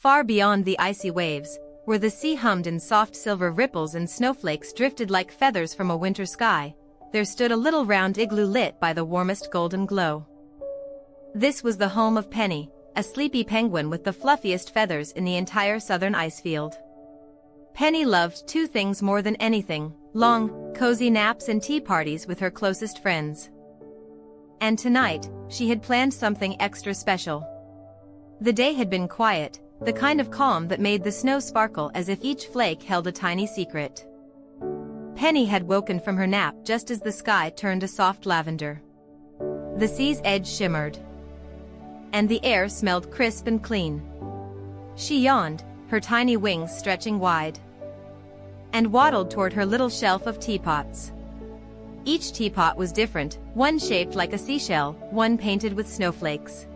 Far beyond the icy waves, where the sea hummed in soft silver ripples and snowflakes drifted like feathers from a winter sky, there stood a little round igloo lit by the warmest golden glow. This was the home of Penny, a sleepy penguin with the fluffiest feathers in the entire southern icefield. Penny loved two things more than anything: long, cozy naps and tea parties with her closest friends. And tonight, she had planned something extra special. The day had been quiet, the kind of calm that made the snow sparkle as if each flake held a tiny secret. Penny had woken from her nap just as the sky turned a soft lavender. The sea's edge shimmered, and the air smelled crisp and clean. She yawned, her tiny wings stretching wide, and waddled toward her little shelf of teapots. Each teapot was different, one shaped like a seashell, one painted with snowflakes,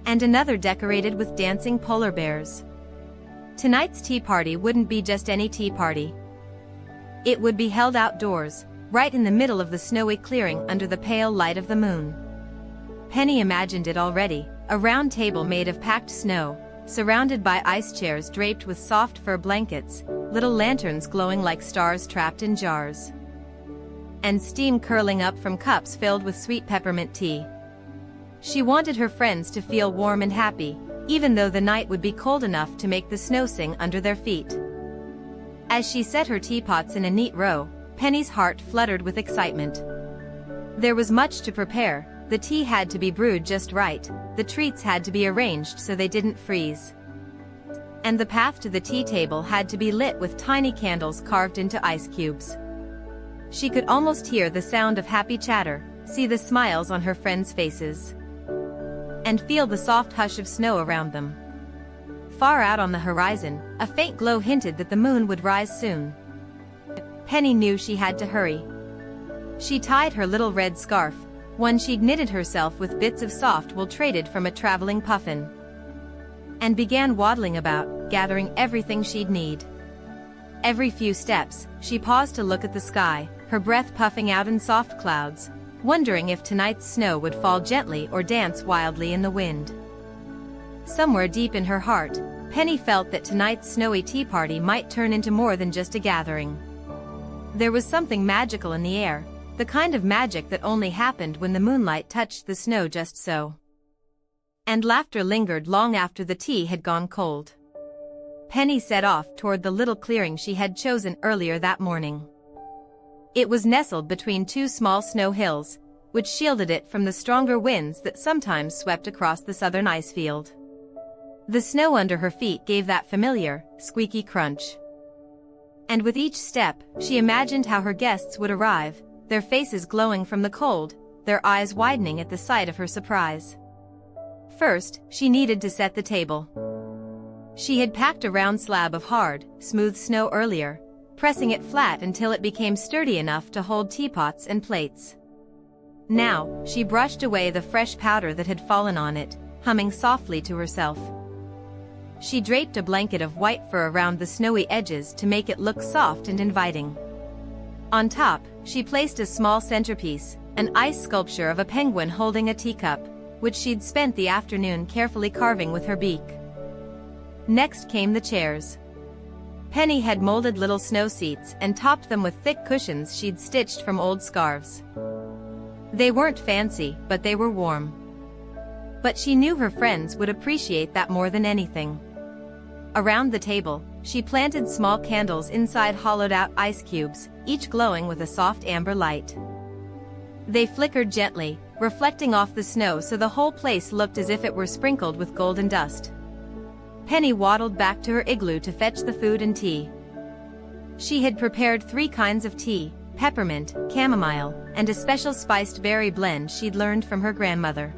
and another decorated with dancing polar bears. Tonight's tea party wouldn't be just any tea party. It would be held outdoors, right in the middle of the snowy clearing under the pale light of the moon. Penny imagined it already, a round table made of packed snow, surrounded by ice chairs draped with soft fur blankets, little lanterns glowing like stars trapped in jars, and steam curling up from cups filled with sweet peppermint tea. She wanted her friends to feel warm and happy, even though the night would be cold enough to make the snow sing under their feet. As she set her teapots in a neat row, Penny's heart fluttered with excitement. There was much to prepare. The tea had to be brewed just right, the treats had to be arranged so they didn't freeze, and the path to the tea table had to be lit with tiny candles carved into ice cubes. She could almost hear the sound of happy chatter, see the smiles on her friends' faces, and feel the soft hush of snow around them. Far out on the horizon, a faint glow hinted that the moon would rise soon. Penny knew she had to hurry. She tied her little red scarf, one she'd knitted herself with bits of soft wool traded from a traveling puffin, and began waddling about, gathering everything she'd need. Every few steps, she paused to look at the sky, her breath puffing out in soft clouds, wondering if tonight's snow would fall gently or dance wildly in the wind. Somewhere deep in her heart, Penny felt that tonight's snowy tea party might turn into more than just a gathering. There was something magical in the air, the kind of magic that only happened when the moonlight touched the snow just so. And laughter lingered long after the tea had gone cold. Penny set off toward the little clearing she had chosen earlier that morning. It was nestled between two small snow hills, which shielded it from the stronger winds that sometimes swept across the southern icefield. The snow under her feet gave that familiar, squeaky crunch. And with each step, she imagined how her guests would arrive, their faces glowing from the cold, their eyes widening at the sight of her surprise. First, she needed to set the table. She had packed a round slab of hard, smooth snow earlier, pressing it flat until it became sturdy enough to hold teapots and plates. Now, she brushed away the fresh powder that had fallen on it, humming softly to herself. She draped a blanket of white fur around the snowy edges to make it look soft and inviting. On top, she placed a small centerpiece, an ice sculpture of a penguin holding a teacup, which she'd spent the afternoon carefully carving with her beak. Next came the chairs. Penny had molded little snow seats and topped them with thick cushions she'd stitched from old scarves. They weren't fancy, but they were warm. But she knew her friends would appreciate that more than anything. Around the table, she planted small candles inside hollowed-out ice cubes, each glowing with a soft amber light. They flickered gently, reflecting off the snow so the whole place looked as if it were sprinkled with golden dust. Penny waddled back to her igloo to fetch the food and tea. She had prepared 3 kinds of tea: peppermint, chamomile, and a special spiced berry blend she'd learned from her grandmother.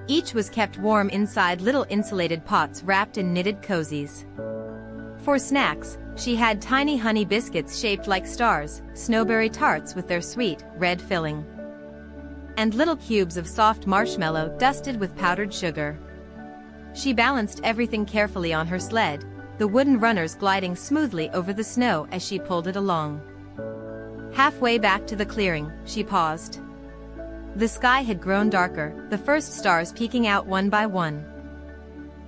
Each was kept warm inside little insulated pots wrapped in knitted cozies. For snacks, she had tiny honey biscuits shaped like stars, snowberry tarts with their sweet, red filling, and little cubes of soft marshmallow dusted with powdered sugar. She balanced everything carefully on her sled, the wooden runners gliding smoothly over the snow as she pulled it along. Halfway back to the clearing, she paused. The sky had grown darker, the first stars peeking out one by one.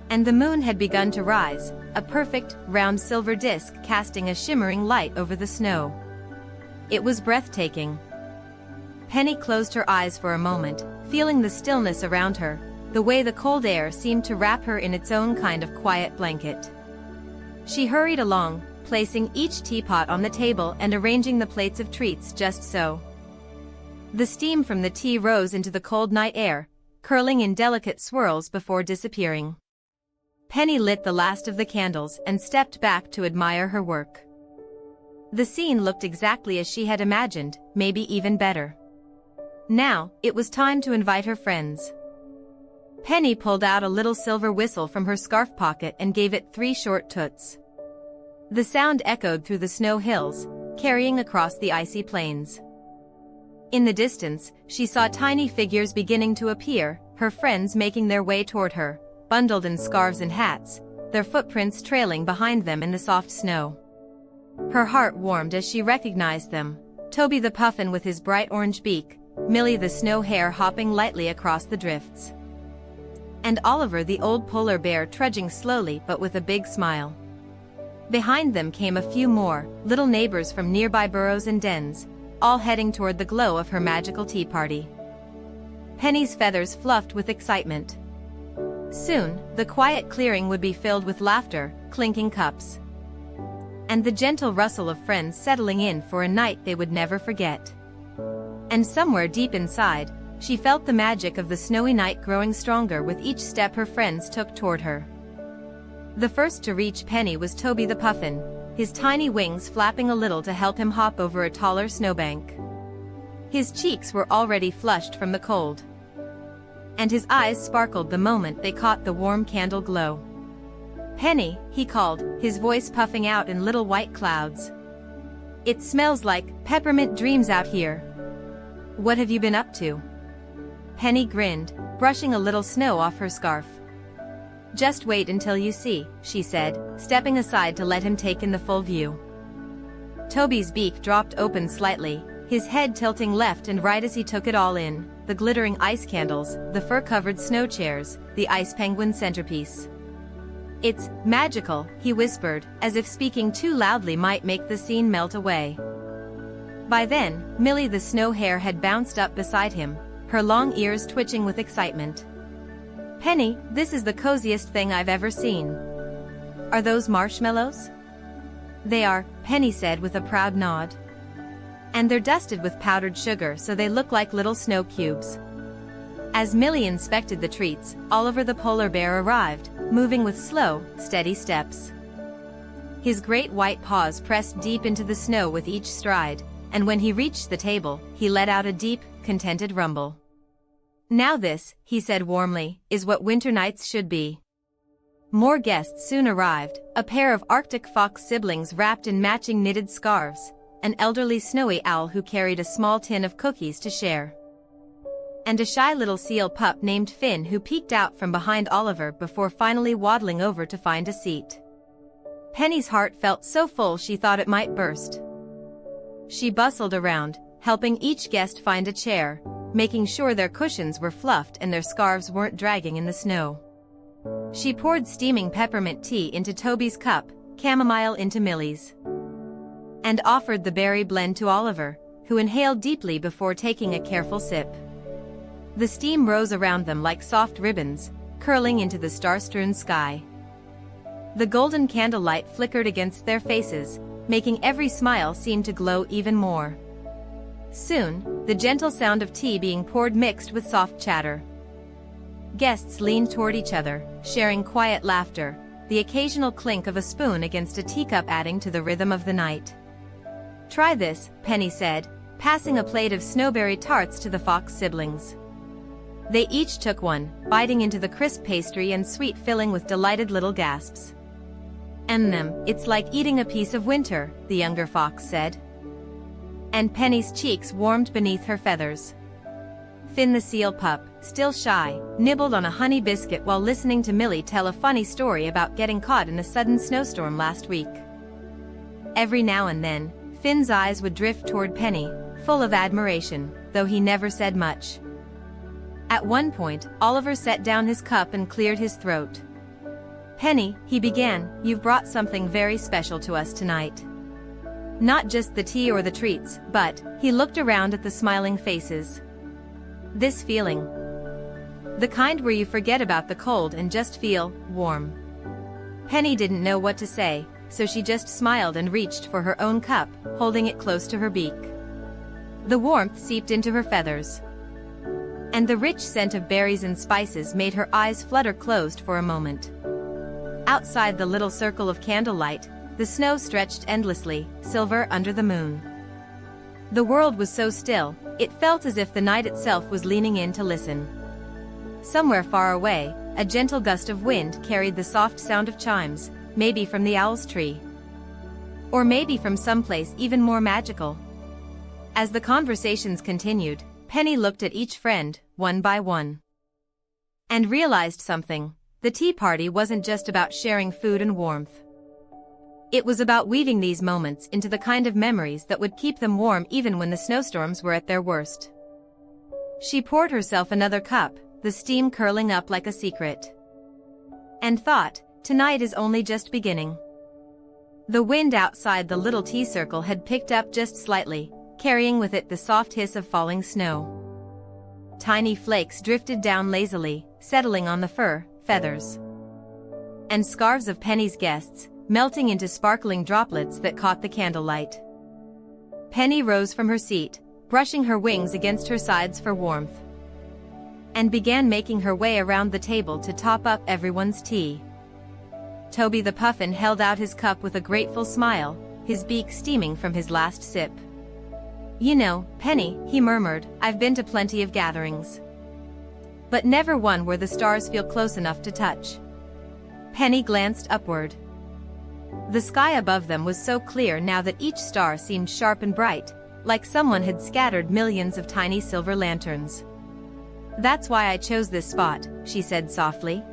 And the moon had begun to rise, a perfect, round silver disk casting a shimmering light over the snow. It was breathtaking. Penny closed her eyes for a moment, feeling the stillness around her, the way the cold air seemed to wrap her in its own kind of quiet blanket. She hurried along, placing each teapot on the table and arranging the plates of treats just so. The steam from the tea rose into the cold night air, curling in delicate swirls before disappearing. Penny lit the last of the candles and stepped back to admire her work. The scene looked exactly as she had imagined, maybe even better. Now, it was time to invite her friends. Penny pulled out a little silver whistle from her scarf pocket and gave it 3 short toots. The sound echoed through the snow hills, carrying across the icy plains. In the distance, she saw tiny figures beginning to appear, her friends making their way toward her, bundled in scarves and hats, their footprints trailing behind them in the soft snow. Her heart warmed as she recognized them: Toby the puffin with his bright orange beak, Millie the snow hare hopping lightly across the drifts, and Oliver the old polar bear trudging slowly but with a big smile. Behind them came a few more, little neighbors from nearby burrows and dens, all heading toward the glow of her magical tea party. Penny's feathers fluffed with excitement. Soon, the quiet clearing would be filled with laughter, clinking cups, and the gentle rustle of friends settling in for a night they would never forget. And somewhere deep inside, she felt the magic of the snowy night growing stronger with each step her friends took toward her. The first to reach Penny was Toby the puffin, his tiny wings flapping a little to help him hop over a taller snowbank. His cheeks were already flushed from the cold, and his eyes sparkled the moment they caught the warm candle glow. "Penny," he called, his voice puffing out in little white clouds. "It smells like peppermint dreams out here. What have you been up to?" Penny grinned, brushing a little snow off her scarf. "Just wait until you see," she said, stepping aside to let him take in the full view. Toby's beak dropped open slightly, his head tilting left and right as he took it all in: the glittering ice candles, the fur-covered snow chairs, the ice penguin centerpiece. "It's magical," he whispered, as if speaking too loudly might make the scene melt away. By then, Millie the snow hare had bounced up beside him, her long ears twitching with excitement. "Penny, this is the coziest thing I've ever seen. Are those marshmallows?" "They are," Penny said with a proud nod. "And they're dusted with powdered sugar so they look like little snow cubes." As Millie inspected the treats, Oliver the polar bear arrived, moving with slow, steady steps. His great white paws pressed deep into the snow with each stride, and when he reached the table, he let out a deep, contented rumble. "Now this," he said warmly, "is what winter nights should be." More guests soon arrived, a pair of Arctic fox siblings wrapped in matching knitted scarves, an elderly snowy owl who carried a small tin of cookies to share, and a shy little seal pup named Finn who peeked out from behind Oliver before finally waddling over to find a seat. Penny's heart felt so full she thought it might burst. She bustled around, helping each guest find a chair, making sure their cushions were fluffed and their scarves weren't dragging in the snow. She poured steaming peppermint tea into Toby's cup, chamomile into Millie's, and offered the berry blend to Oliver, who inhaled deeply before taking a careful sip. The steam rose around them like soft ribbons, curling into the star-strewn sky. The golden candlelight flickered against their faces, making every smile seem to glow even more. Soon, the gentle sound of tea being poured mixed with soft chatter. Guests leaned toward each other, sharing quiet laughter, the occasional clink of a spoon against a teacup adding to the rhythm of the night. "Try this," Penny said, passing a plate of snowberry tarts to the fox siblings. They each took one, biting into the crisp pastry and sweet filling with delighted little gasps. It's like eating a piece of winter," the younger fox said. And Penny's cheeks warmed beneath her feathers. Finn the seal pup, still shy, nibbled on a honey biscuit while listening to Millie tell a funny story about getting caught in a sudden snowstorm last week. Every now and then, Finn's eyes would drift toward Penny, full of admiration, though he never said much. At one point, Oliver set down his cup and cleared his throat. "Penny," he began, "you've brought something very special to us tonight. Not just the tea or the treats, but," he looked around at the smiling faces. "This feeling. The kind where you forget about the cold and just feel warm." Penny didn't know what to say, so she just smiled and reached for her own cup, holding it close to her beak. The warmth seeped into her feathers, and the rich scent of berries and spices made her eyes flutter closed for a moment. Outside the little circle of candlelight, the snow stretched endlessly, silver under the moon. The world was so still, it felt as if the night itself was leaning in to listen. Somewhere far away, a gentle gust of wind carried the soft sound of chimes, maybe from the owl's tree. Or maybe from someplace even more magical. As the conversations continued, Penny looked at each friend, one by one, and realized something. The tea party wasn't just about sharing food and warmth. It was about weaving these moments into the kind of memories that would keep them warm even when the snowstorms were at their worst. She poured herself another cup, the steam curling up like a secret, and thought, tonight is only just beginning. The wind outside the little tea circle had picked up just slightly, carrying with it the soft hiss of falling snow. Tiny flakes drifted down lazily, settling on the fur, feathers, and scarves of Penny's guests, melting into sparkling droplets that caught the candlelight. Penny rose from her seat, brushing her wings against her sides for warmth, and began making her way around the table to top up everyone's tea. Toby the puffin held out his cup with a grateful smile, his beak steaming from his last sip. "You know, Penny," he murmured, "I've been to plenty of gatherings, but never one where the stars feel close enough to touch." Penny glanced upward. The sky above them was so clear now that each star seemed sharp and bright, like someone had scattered millions of tiny silver lanterns. "That's why I chose this spot," she said softly.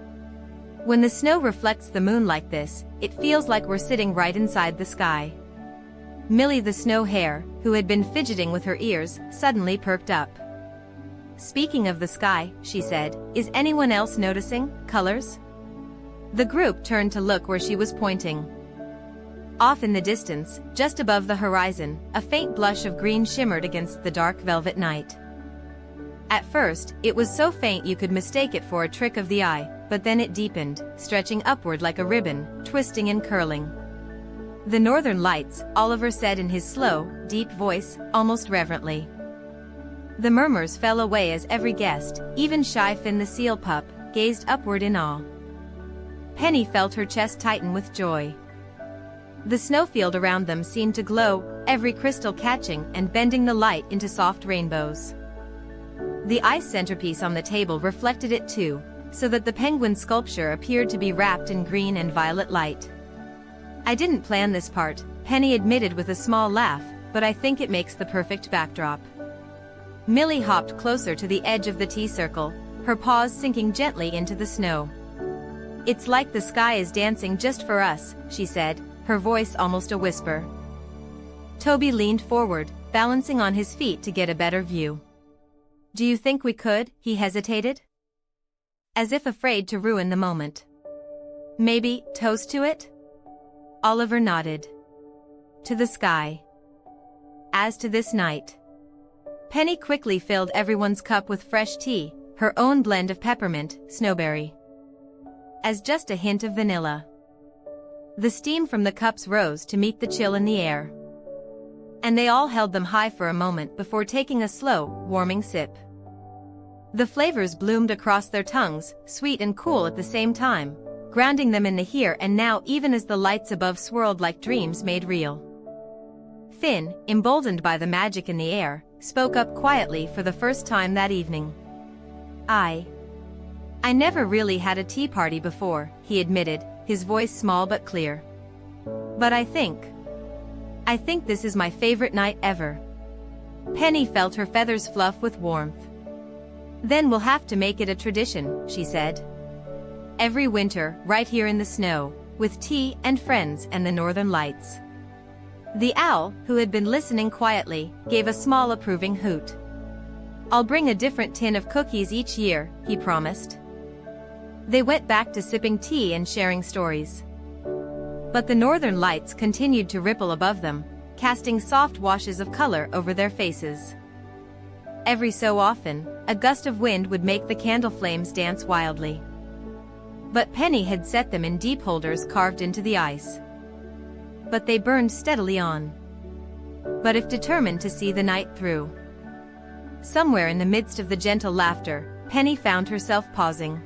"When the snow reflects the moon like this, it feels like we're sitting right inside the sky." Millie the snow hare, who had been fidgeting with her ears, suddenly perked up. "Speaking of the sky," she said, "is anyone else noticing colors?" The group turned to look where she was pointing. Off in the distance, just above the horizon, a faint blush of green shimmered against the dark velvet night. At first, it was so faint you could mistake it for a trick of the eye, but then it deepened, stretching upward like a ribbon, twisting and curling. "The northern lights," Oliver said in his slow, deep voice, almost reverently. The murmurs fell away as every guest, even shy Finn the seal pup, gazed upward in awe. Penny felt her chest tighten with joy. The snowfield around them seemed to glow, every crystal catching and bending the light into soft rainbows. The ice centerpiece on the table reflected it too, so that the penguin sculpture appeared to be wrapped in green and violet light. "I didn't plan this part," Penny admitted with a small laugh, "but I think it makes the perfect backdrop." Millie hopped closer to the edge of the tea circle, her paws sinking gently into the snow. "It's like the sky is dancing just for us," she said, her voice almost a whisper. Toby leaned forward, balancing on his feet to get a better view. "Do you think we could?" he hesitated, as if afraid to ruin the moment. "Maybe toast to it?" Oliver nodded. "To the sky." As to this night, Penny quickly filled everyone's cup with fresh tea, her own blend of peppermint, snowberry, as just a hint of vanilla. The steam from the cups rose to meet the chill in the air, and they all held them high for a moment before taking a slow, warming sip. The flavors bloomed across their tongues, sweet and cool at the same time, grounding them in the here and now even as the lights above swirled like dreams made real. Finn, emboldened by the magic in the air, spoke up quietly for the first time that evening. I never really had a tea party before," he admitted, his voice small but clear. "But I think this is my favorite night ever." Penny felt her feathers fluff with warmth. "Then we'll have to make it a tradition," she said. "Every winter, right here in the snow, with tea and friends and the northern lights." The owl, who had been listening quietly, gave a small approving hoot. "I'll bring a different tin of cookies each year," he promised. They went back to sipping tea and sharing stories. But the northern lights continued to ripple above them, casting soft washes of color over their faces. Every so often, a gust of wind would make the candle flames dance wildly. But Penny had set them in deep holders carved into the ice. But they burned steadily on. But if determined to see the night through. Somewhere in the midst of the gentle laughter, Penny found herself pausing.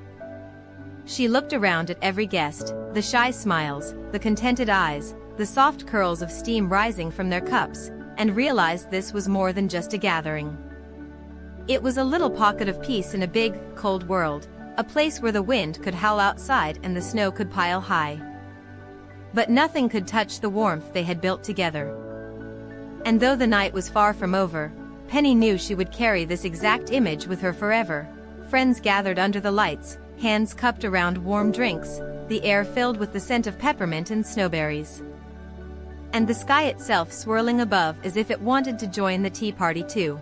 She looked around at every guest, the shy smiles, the contented eyes, the soft curls of steam rising from their cups, and realized this was more than just a gathering. It was a little pocket of peace in a big, cold world, a place where the wind could howl outside and the snow could pile high. But nothing could touch the warmth they had built together. And though the night was far from over, Penny knew she would carry this exact image with her forever. Friends gathered under the lights, hands cupped around warm drinks, the air filled with the scent of peppermint and snowberries. And the sky itself swirling above as if it wanted to join the tea party too.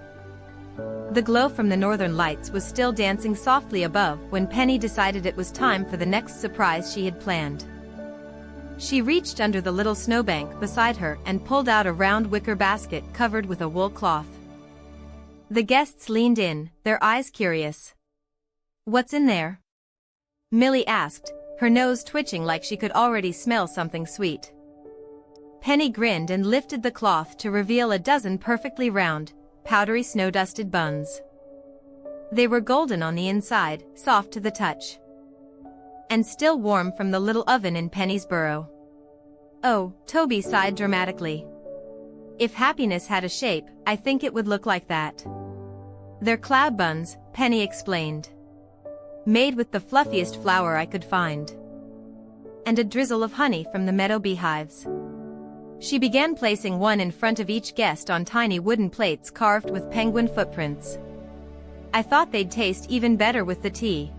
The glow from the northern lights was still dancing softly above when Penny decided it was time for the next surprise she had planned. She reached under the little snowbank beside her and pulled out a round wicker basket covered with a wool cloth. The guests leaned in, their eyes curious. "What's in there?" Millie asked, her nose twitching like she could already smell something sweet. Penny grinned and lifted the cloth to reveal a dozen perfectly round, powdery snow-dusted buns. They were golden on the inside, soft to the touch. And still warm from the little oven in Penny's burrow. "Oh," Toby sighed dramatically. "If happiness had a shape, I think it would look like that." "They're cloud buns," Penny explained. "Made with the fluffiest flour I could find. And a drizzle of honey from the meadow beehives." She began placing one in front of each guest on tiny wooden plates carved with penguin footprints. "I thought they'd taste even better with the tea."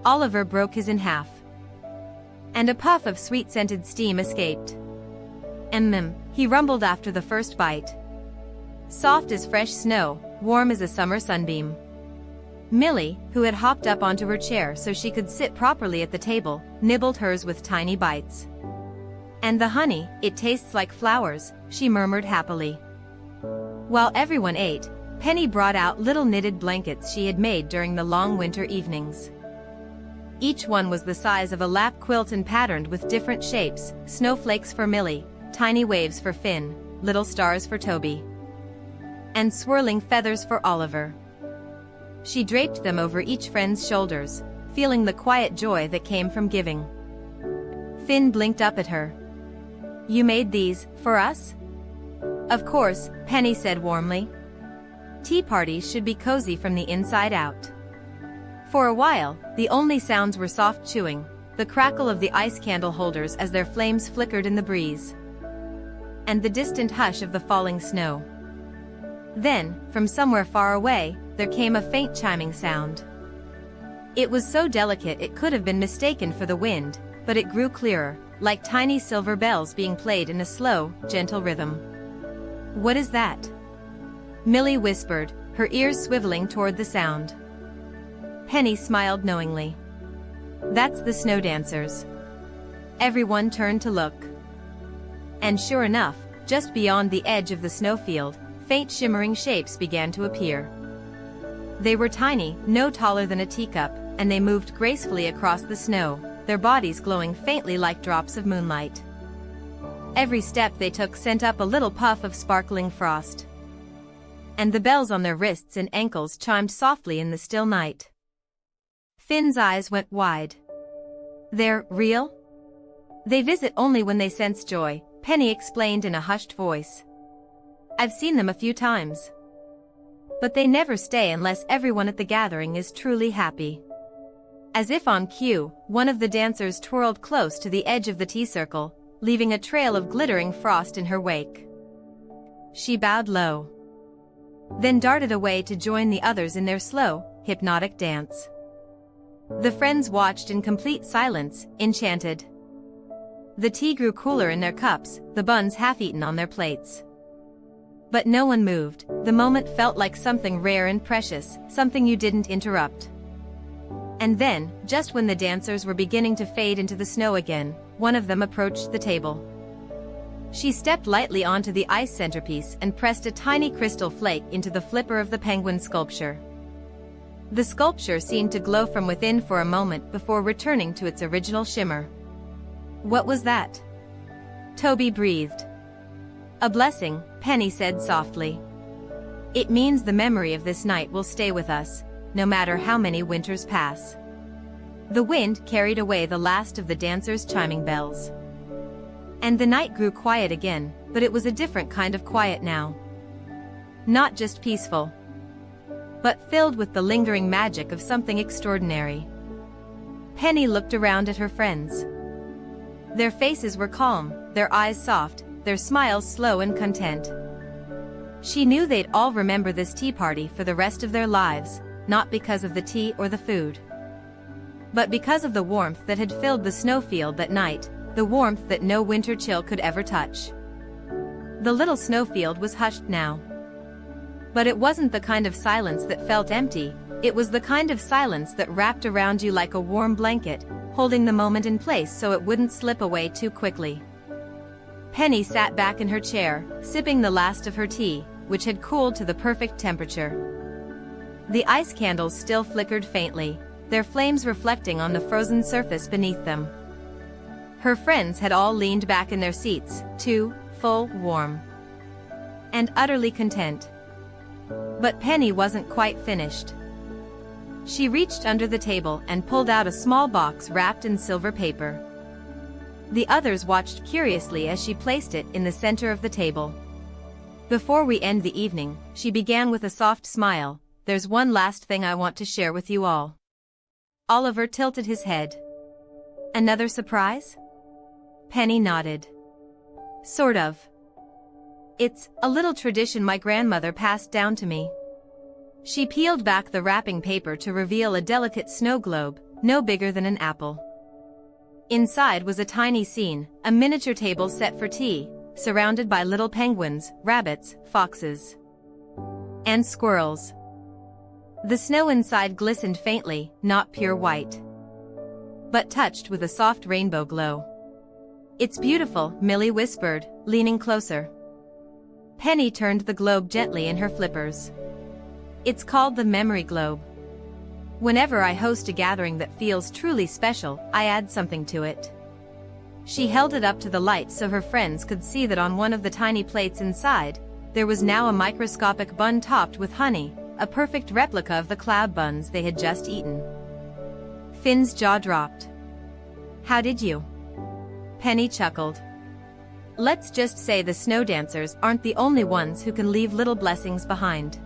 Oliver broke his in half. And a puff of sweet-scented steam escaped. He rumbled after the first bite. Soft as fresh snow, warm as a summer sunbeam. Millie, who had hopped up onto her chair so she could sit properly at the table, nibbled hers with tiny bites. "And the honey, it tastes like flowers," she murmured happily. While everyone ate, Penny brought out little knitted blankets she had made during the long winter evenings. Each one was the size of a lap quilt and patterned with different shapes, snowflakes for Millie, tiny waves for Finn, little stars for Toby, and swirling feathers for Oliver. She draped them over each friend's shoulders, feeling the quiet joy that came from giving. Finn blinked up at her. "You made these, for us?" "Of course," Penny said warmly. "Tea parties should be cozy from the inside out." For a while, the only sounds were soft chewing, the crackle of the ice candle holders as their flames flickered in the breeze, and the distant hush of the falling snow. Then, from somewhere far away, there came a faint chiming sound. It was so delicate it could have been mistaken for the wind, but it grew clearer, like tiny silver bells being played in a slow, gentle rhythm. "What is that?" Millie whispered, her ears swiveling toward the sound. Penny smiled knowingly. "That's the snow dancers." Everyone turned to look. And sure enough, just beyond the edge of the snowfield, faint shimmering shapes began to appear. They were tiny, no taller than a teacup, and they moved gracefully across the snow, their bodies glowing faintly like drops of moonlight. Every step they took sent up a little puff of sparkling frost. And the bells on their wrists and ankles chimed softly in the still night. Finn's eyes went wide. "They're real?" "They visit only when they sense joy," Penny explained in a hushed voice. "I've seen them a few times. But they never stay unless everyone at the gathering is truly happy." As if on cue, one of the dancers twirled close to the edge of the tea circle, leaving a trail of glittering frost in her wake. She bowed low, then darted away to join the others in their slow, hypnotic dance. The friends watched in complete silence, enchanted. The tea grew cooler in their cups, the buns half-eaten on their plates. But no one moved. The moment felt like something rare and precious, something you didn't interrupt. And then, just when the dancers were beginning to fade into the snow again, one of them approached the table. She stepped lightly onto the ice centerpiece and pressed a tiny crystal flake into the flipper of the penguin sculpture. The sculpture seemed to glow from within for a moment before returning to its original shimmer. "What was that?" Toby breathed. "A blessing," Penny said softly. "It means the memory of this night will stay with us, no matter how many winters pass." The wind carried away the last of the dancers' chiming bells. And the night grew quiet again, but it was a different kind of quiet now. Not just peaceful, but filled with the lingering magic of something extraordinary. Penny looked around at her friends. Their faces were calm, their eyes soft, their smiles slow and content. She knew they'd all remember this tea party for the rest of their lives, not because of the tea or the food, but because of the warmth that had filled the snowfield that night, the warmth that no winter chill could ever touch. The little snowfield was hushed now. But it wasn't the kind of silence that felt empty, it was the kind of silence that wrapped around you like a warm blanket, holding the moment in place so it wouldn't slip away too quickly. Penny sat back in her chair, sipping the last of her tea, which had cooled to the perfect temperature. The ice candles still flickered faintly, their flames reflecting on the frozen surface beneath them. Her friends had all leaned back in their seats, too, full, warm, and utterly content. But Penny wasn't quite finished. She reached under the table and pulled out a small box wrapped in silver paper. The others watched curiously as she placed it in the center of the table. "Before we end the evening," she began with a soft smile, "there's one last thing I want to share with you all." Oliver tilted his head. "Another surprise?" Penny nodded. "Sort of. It's a little tradition my grandmother passed down to me." She peeled back the wrapping paper to reveal a delicate snow globe, no bigger than an apple. Inside was a tiny scene, a miniature table set for tea, surrounded by little penguins, rabbits, foxes, and squirrels. The snow inside glistened faintly, not pure white, but touched with a soft rainbow glow. "It's beautiful," Millie whispered, leaning closer. Penny turned the globe gently in her flippers. "It's called the memory globe. Whenever I host a gathering that feels truly special, I add something to it." She held it up to the light so her friends could see that on one of the tiny plates inside, there was now a microscopic bun topped with honey, a perfect replica of the cloud buns they had just eaten. Finn's jaw dropped. "How did you?" Penny chuckled. "Let's just say the snow dancers aren't the only ones who can leave little blessings behind."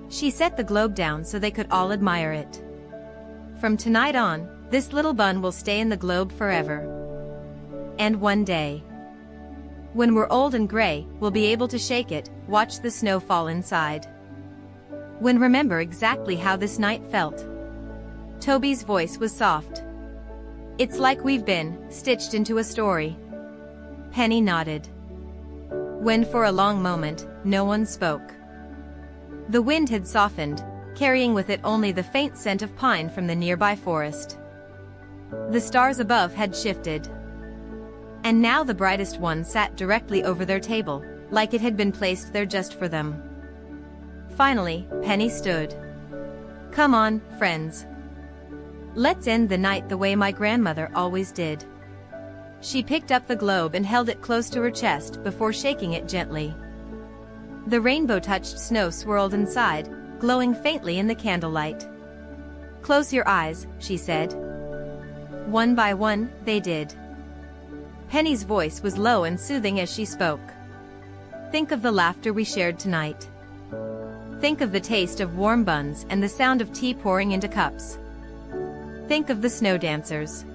She set the globe down so they could all admire it. "From tonight on, this little bun will stay in the globe forever. And one day, when we're old and gray, we'll be able to shake it, watch the snow fall inside. When remember exactly how this night felt." Toby's voice was soft. "It's like we've been stitched into a story." Penny nodded. When for a long moment, no one spoke. The wind had softened, carrying with it only the faint scent of pine from the nearby forest. The stars above had shifted, and now the brightest one sat directly over their table, like it had been placed there just for them. Finally, Penny stood. "Come on, friends. Let's end the night the way my grandmother always did." She picked up the globe and held it close to her chest before shaking it gently. The rainbow-touched snow swirled inside, glowing faintly in the candlelight. "Close your eyes," she said. One by one, they did. Penny's voice was low and soothing as she spoke. "Think of the laughter we shared tonight. Think of the taste of warm buns and the sound of tea pouring into cups. Think of the snow dancers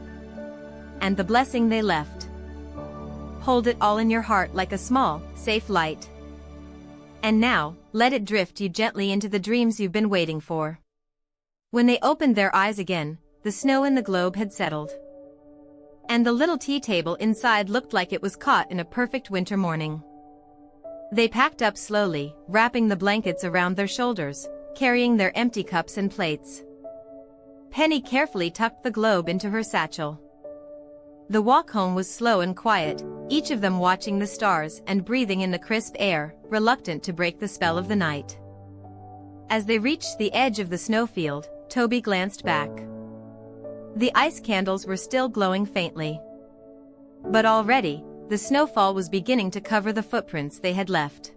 and the blessing they left. Hold it all in your heart like a small, safe light. And now, let it drift you gently into the dreams you've been waiting for." When they opened their eyes again, the snow in the globe had settled, and the little tea table inside looked like it was caught in a perfect winter morning. They packed up slowly, wrapping the blankets around their shoulders, carrying their empty cups and plates. Penny carefully tucked the globe into her satchel. The walk home was slow and quiet, each of them watching the stars and breathing in the crisp air, reluctant to break the spell of the night. As they reached the edge of the snowfield, Toby glanced back. The ice candles were still glowing faintly. But already, the snowfall was beginning to cover the footprints they had left.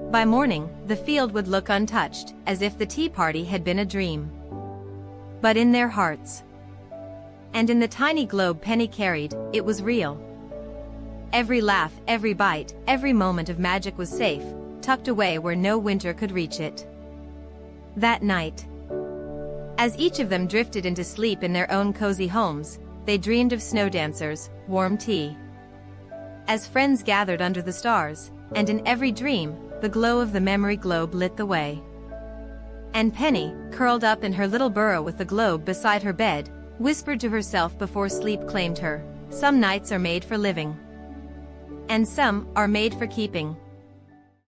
By morning, the field would look untouched, as if the tea party had been a dream. But in their hearts, and in the tiny globe Penny carried, it was real. Every laugh, every bite, every moment of magic was safe, tucked away where no winter could reach it. That night, as each of them drifted into sleep in their own cozy homes, they dreamed of snow dancers, warm tea. As friends gathered under the stars, and in every dream, the glow of the memory globe lit the way. And Penny, curled up in her little burrow with the globe beside her bed, whispered to herself before sleep claimed her, "Some nights are made for living. And some are made for keeping."